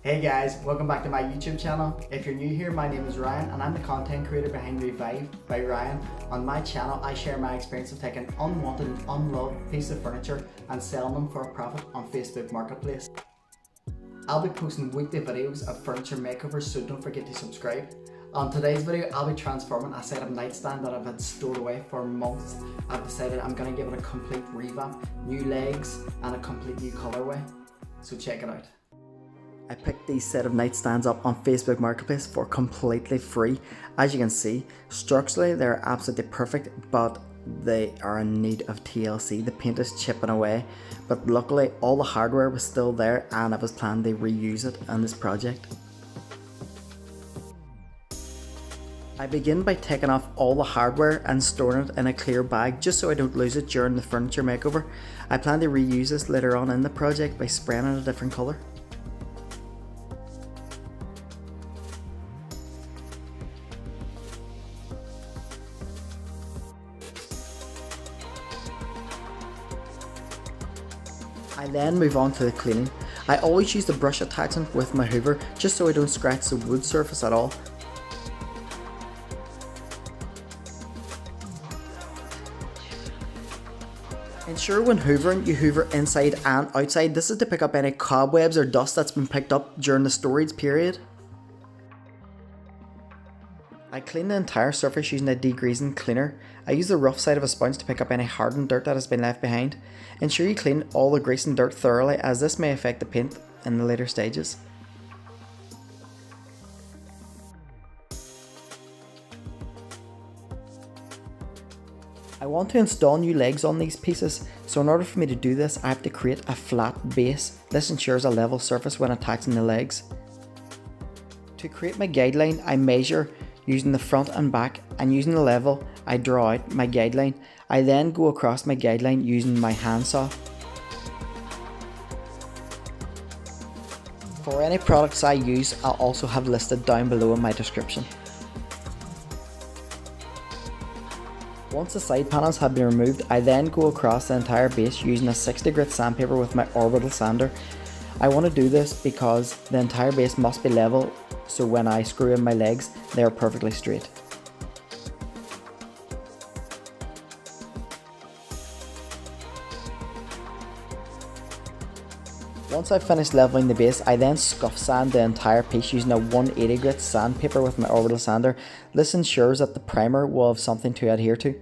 Hey guys, welcome back to my YouTube channel. If you're new here, my name is Ryan and I'm the content creator behind Revive by Ryan. On my channel, I share my experience of taking unwanted and unloved pieces of furniture and selling them for a profit on Facebook Marketplace. I'll be posting weekly videos of furniture makeovers, so don't forget to subscribe. On today's video, I'll be transforming a set of nightstand that I've had stored away for months. I've decided I'm going to give it a complete revamp, new legs and a complete new colorway. So check it out. I picked these set of nightstands up on Facebook Marketplace for completely free. As you can see, structurally they're absolutely perfect, but they are in need of TLC. The paint is chipping away, but luckily all the hardware was still there and it was planned to reuse it in this project. I begin by taking off all the hardware and storing it in a clear bag just so I don't lose it during the furniture makeover. I plan to reuse this later on in the project by spraying it a different colour. I then move on to the cleaning. I always use the brush attachment with my hoover just so I don't scratch the wood surface at all. Ensure when hoovering you hoover inside and outside. This is to pick up any cobwebs or dust that's been picked up during the storage period. I clean the entire surface using a degreasing cleaner. I use the rough side of a sponge to pick up any hardened dirt that has been left behind. Ensure you clean all the grease and dirt thoroughly, as this may affect the paint in the later stages. I want to install new legs on these pieces, so in order for me to do this I have to create a flat base. This ensures a level surface when attaching the legs. To create my guideline, I measure using the front and back, and using the level I draw out my guideline. I then go across my guideline using my handsaw. For any products I use, I'll also have listed down below in my description. Once the side panels have been removed, I then go across the entire base using a 60 grit sandpaper with my Orbital sander. I want to do this because the entire base must be level, so when I screw in my legs, they are perfectly straight. Once I've finished leveling the base, I then scuff sand the entire piece using a 180 grit sandpaper with my Orbital sander. This ensures that the primer will have something to adhere to.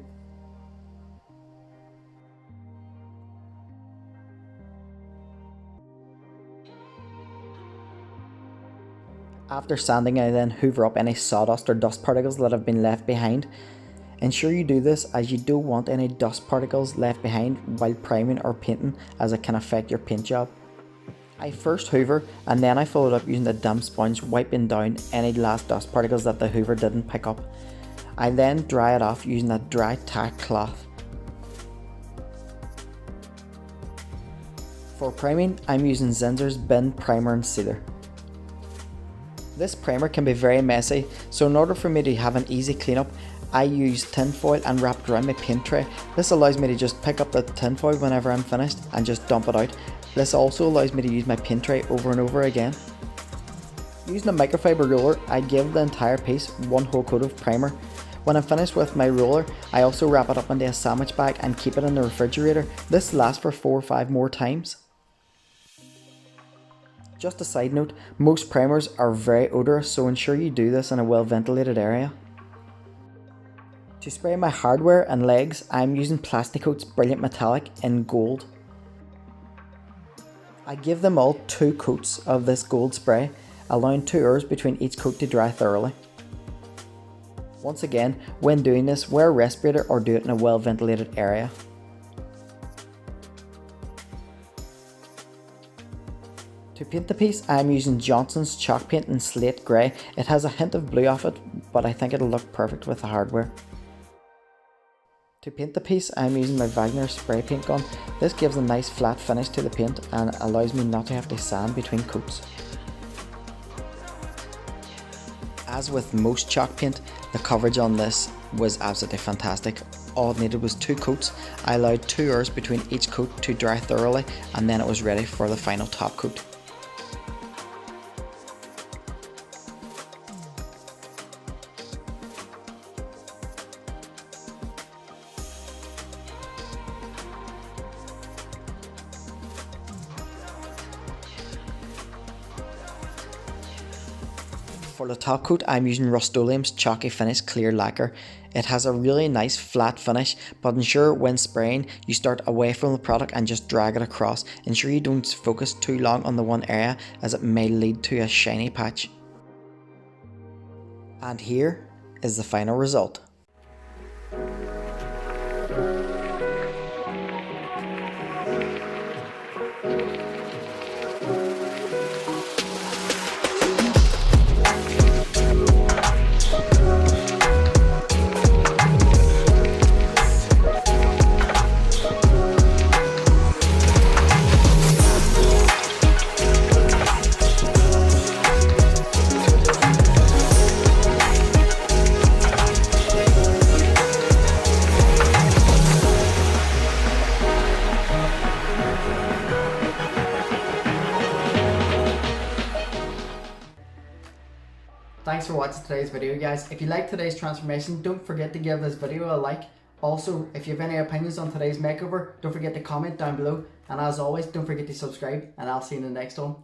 After sanding, I then hoover up any sawdust or dust particles that have been left behind. Ensure you do this, as you don't want any dust particles left behind while priming or painting, as it can affect your paint job. I first hoover and then I follow it up using a damp sponge, wiping down any last dust particles that the hoover didn't pick up. I then dry it off using a dry tack cloth. For priming, I'm using Zinsser's BIN Primer and Sealer. This primer can be very messy, so in order for me to have an easy cleanup, I use tinfoil and wrap it around my paint tray. This allows me to just pick up the tinfoil whenever I'm finished and just dump it out. This also allows me to use my paint tray over and over again. Using a microfiber roller, I give the entire piece one whole coat of primer. When I'm finished with my roller, I also wrap it up into a sandwich bag and keep it in the refrigerator. This lasts for 4 or 5 more times. Just a side note, most primers are very odorous, so ensure you do this in a well ventilated area. To spray my hardware and legs, I'm using Plasti-kote's Brilliant Metallic in gold. I give them all 2 coats of this gold spray, allowing 2 hours between each coat to dry thoroughly. Once again, when doing this, wear a respirator or do it in a well ventilated area. To paint the piece, I am using Johnstone's chalk paint in Slate Grey. It has a hint of blue off it, but I think it'll look perfect with the hardware. To paint the piece, I am using my Wagner spray paint gun. This gives a nice flat finish to the paint and allows me not to have to sand between coats. As with most chalk paint, the coverage on this was absolutely fantastic. All it needed was 2 coats. I allowed 2 hours between each coat to dry thoroughly, and then it was ready for the final top coat. For the top coat, I'm using Rustoleum's Chalky Finish Clear Lacquer. It has a really nice flat finish, but ensure when spraying you start away from the product and just drag it across. Ensure you don't focus too long on the one area, as it may lead to a shiny patch. And here is the final result. Thanks for watching today's video, guys. If you like today's transformation, don't forget to give this video a like. Also, if you have any opinions on today's makeover, don't forget to comment down below. And as always, don't forget to subscribe, and I'll see you in the next one.